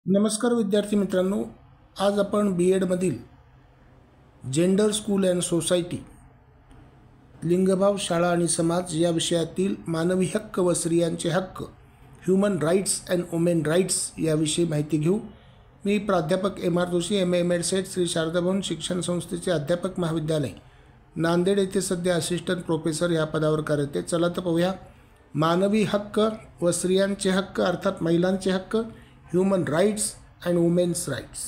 नमस्कार विद्यार्थी मित्रांनो, आज आपण BEdमधील जेंडर स्कूल अँड सोसायटी, लिंगभाव शाळा आणि समाज या विषयातील मानवी हक्क व स्त्रियांचे हक्क, human rights and women rights याविषयी माहिती घेऊ. मी प्राध्यापक MR Joshi, MA MedSet, Shri Sharda भवन शिक्षण संस्थेचे अध्यापक महाविद्यालय नांदेड येथे सध्या असिस्टंट प्रोफेसर या पदावर कार्यरत आहे. चला तर पाहूया मानवी हक्क व स्त्रियांचे हक्क अर्थात महिलांचे हक्क, human rights and women's rights.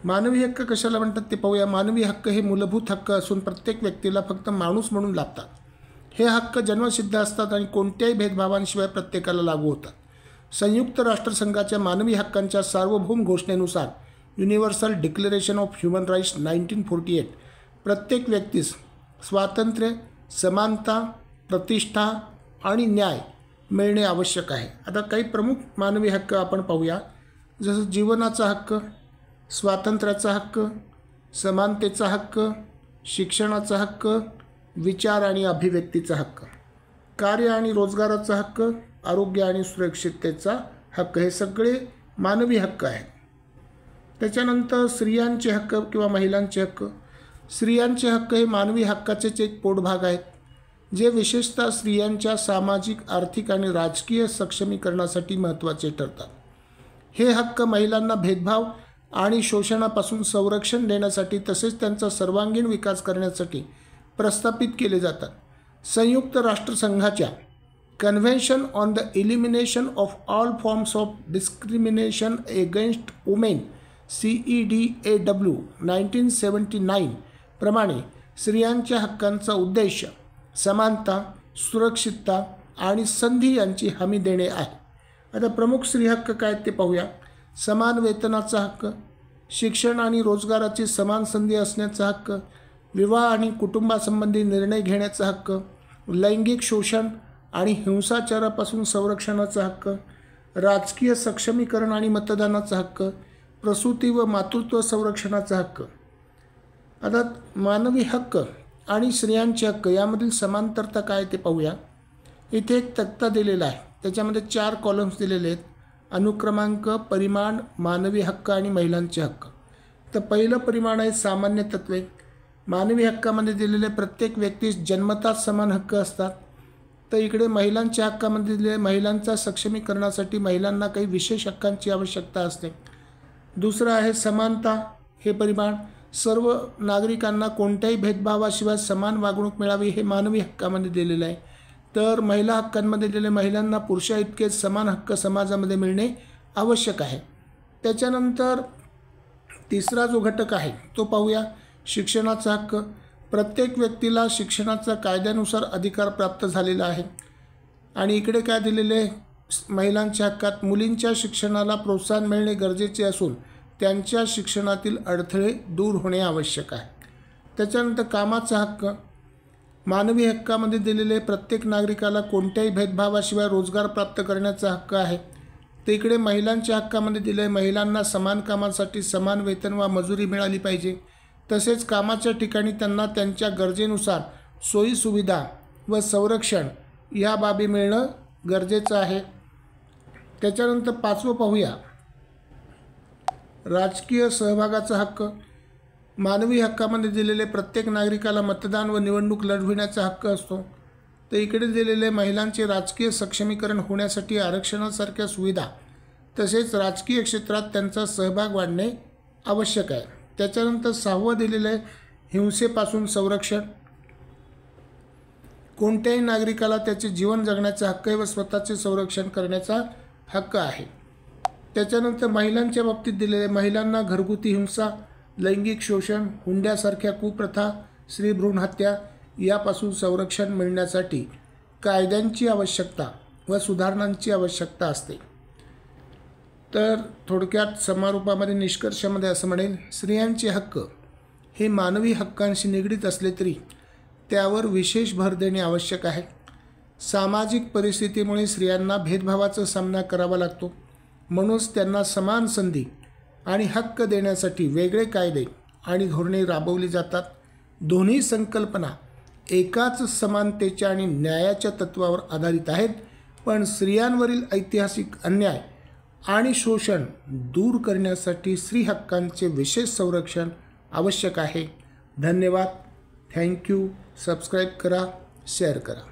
मानवी हक्क कशाला म्हणतात ते पाहूया. मानवी हक्क हे मूलभूत हक्क असून प्रत्येक व्यक्तीला फक्त माणूस म्हणून लाभतात. हे हक्क जन्मसिद्ध असतात आणि कोणत्याही भेदभावांशिवाय प्रत्येकाला लागू होतात. संयुक्त राष्ट्रसंघाच्या मानवी हक्कांच्या सार्वभौम घोषणेनुसार universal declaration of human rights 1948 प्रत्येक व्यक्तीस स्वातंत्र्य, समानता, प्रतिष्ठा आणि न्याय मिळणे आवश्यक आहे. आता काही प्रमुख मानवी हक्क आपण पाहूया. जसं जीवनाचा हक्क, स्वातंत्र्याचा हक्क, समानतेचा हक्क, शिक्षणाचा हक्क, विचार आणि अभिव्यक्तीचा हक्क, कार्य आणि रोजगाराचा हक्क, आरोग्य आणि सुरक्षिततेचा हक्क, हे सगळे मानवी हक्क आहेत. त्याच्यानंतर स्त्रियांचे हक्क किंवा महिलांचे हक्क. स्त्रियांचे हक्क हे मानवी हक्काचेच एक पोटभाग आहेत, जे विशेषतः स्त्रियांच्या सामाजिक, आर्थिक आणि राजकीय सक्षमीकरणासाठी महत्त्वाचे ठरतात. हे हक्क महिलांना भेदभाव आणि शोषणापासून संरक्षण देण्यासाठी तसेच त्यांचा सर्वांगीण विकास करण्यासाठी प्रस्थापित केले जातात. संयुक्त राष्ट्रसंघाच्या convention on the elimination of all forms of discrimination against women CEDAW 1979 प्रमाणे स्त्रियांच्या हक्कांचा उद्देश समानता, सुरक्षितता आणि संधी यांची हमी देणे आहे. आता प्रमुख स्त्री हक्क काय ते पाहूया. समान वेतनाचा हक्क, शिक्षण आणि रोजगाराची समान संधी असण्याचा हक्क, विवाह आणि कुटुंबासंबंधी निर्णय घेण्याचा हक्क, लैंगिक शोषण आणि हिंसाचारापासून संरक्षणाचा हक्क, राजकीय सक्षमीकरण आणि मतदानाचा हक्क, प्रसूती व मातृत्व संरक्षणाचा हक्क. आता मानवी हक्क आणि स्त्रियांचे हक्क यामधील समांतरता काय ते पाहूया. इथे एक तक्ता दिलेला आहे, त्याच्यामध्ये 4 कॉलम्स दिलेले आहेत. अनुक्रमांक, परिमाण, मानवी हक्क आणि महिलांचे हक्क. तर पहिलं परिमाण आहे सामान्य तत्त्वे. मानवी हक्कामध्ये दिलेले प्रत्येक व्यक्तीस जन्मताच समान हक्क असतात. तर इकडे महिलांच्या हक्कामध्ये दिलेले महिलांच्या सक्षमीकरणासाठी महिलांना काही विशेष हक्कांची आवश्यकता असते. दुसरं आहे समानता हे परिमाण. सर्व नागरिकांना कोणत्याही भेदभावाशिवाय समान वागणूक मिळावी हे मानवी हक्कामध्ये दिलेलं आहे. तर महिला हक्कांमध्ये दिलेले महिलांना पुरुषाइतकेच समान हक्क समाजामध्ये मिळणे आवश्यक आहे. त्याच्यानंतर तिसरा जो घटक आहे तो पाहूया, शिक्षणाचा हक्क. प्रत्येक व्यक्तीला शिक्षणाचा कायद्यानुसार अधिकार प्राप्त झालेला आहे. आणि इकडे काय दिलेले महिलांच्या हक्कात मुलींच्या शिक्षणाला प्रोत्साहन मिळणे गरजेचे असून त्यांच्या शिक्षणातील अडथळे दूर होणे आवश्यक आहे. त्याच्यानंतर कामाचा हक्क. मानवी हक्कामध्ये दिलेले प्रत्येक नागरिकाला कोणत्याही भेदभावाशिवाय रोजगार प्राप्त करण्याचा हक्क आहे. तर इकडे महिलांच्या हक्कामध्ये दिले महिलांना समान कामासाठी समान वेतन व मजुरी मिळाली पाहिजे. तसेच कामाच्या ठिकाणी त्यांना त्यांच्या गरजेनुसार सोयीसुविधा व संरक्षण या बाबी मिळणं गरजेचं आहे. त्याच्यानंतर 5वं पाहूया, राजकीय सहभागाचा हक्क. मानवी हक्कामध्ये दिलेले प्रत्येक नागरिकाला मतदान व निवडणूक लढविण्याचा हक्क असतो. तर इकडे दिलेले महिलांचे राजकीय सक्षमीकरण होण्यासाठी आरक्षणासारख्या सुविधा तसेच राजकीय क्षेत्रात त्यांचा सहभाग वाढणे आवश्यक आहे. त्याच्यानंतर 6वं दिलेलं आहे हिंसेपासून संरक्षण. कोणत्याही नागरिकाला त्याचे जीवन जगण्याचा हक्क व स्वतःचे संरक्षण करण्याचा हक्क आहे. त्याच्यानंतर महिलांच्या बाबतीत दिलेले महिलांना घरगुती हिंसा, लैंगिक शोषण, हुंड्यासारख्या कुप्रथा, स्त्रीभ्रूण हत्या यापासून संरक्षण मिळण्यासाठी कायद्यांची आवश्यकता व सुधारणांची आवश्यकता असते. तर थोडक्यात समारोपामध्ये निष्कर्षामध्ये असं म्हणेल, स्त्रियांचे हक्क हे मानवी हक्कांशी निगडीत असले तरी त्यावर विशेष भर देणे आवश्यक आहे. सामाजिक परिस्थितीमुळे स्त्रियांना भेदभावाचा सामना करावा लागतो. म्हणूनच त्यांना समान संधी आणि हक्क देण्यासाठी वेगळे कायदे आणि धोरणे राबवली जातात. दोन्ही संकल्पना एकाच समानतेच्या आणि न्यायाच्या तत्त्वावर आधारित आहेत, पण स्त्रियांवरील ऐतिहासिक अन्याय आणि शोषण दूर करण्यासाठी स्त्री हक्कांचे विशेष संरक्षण आवश्यक आहे. धन्यवाद. थँक्यू. सबस्क्राईब करा, शेअर करा.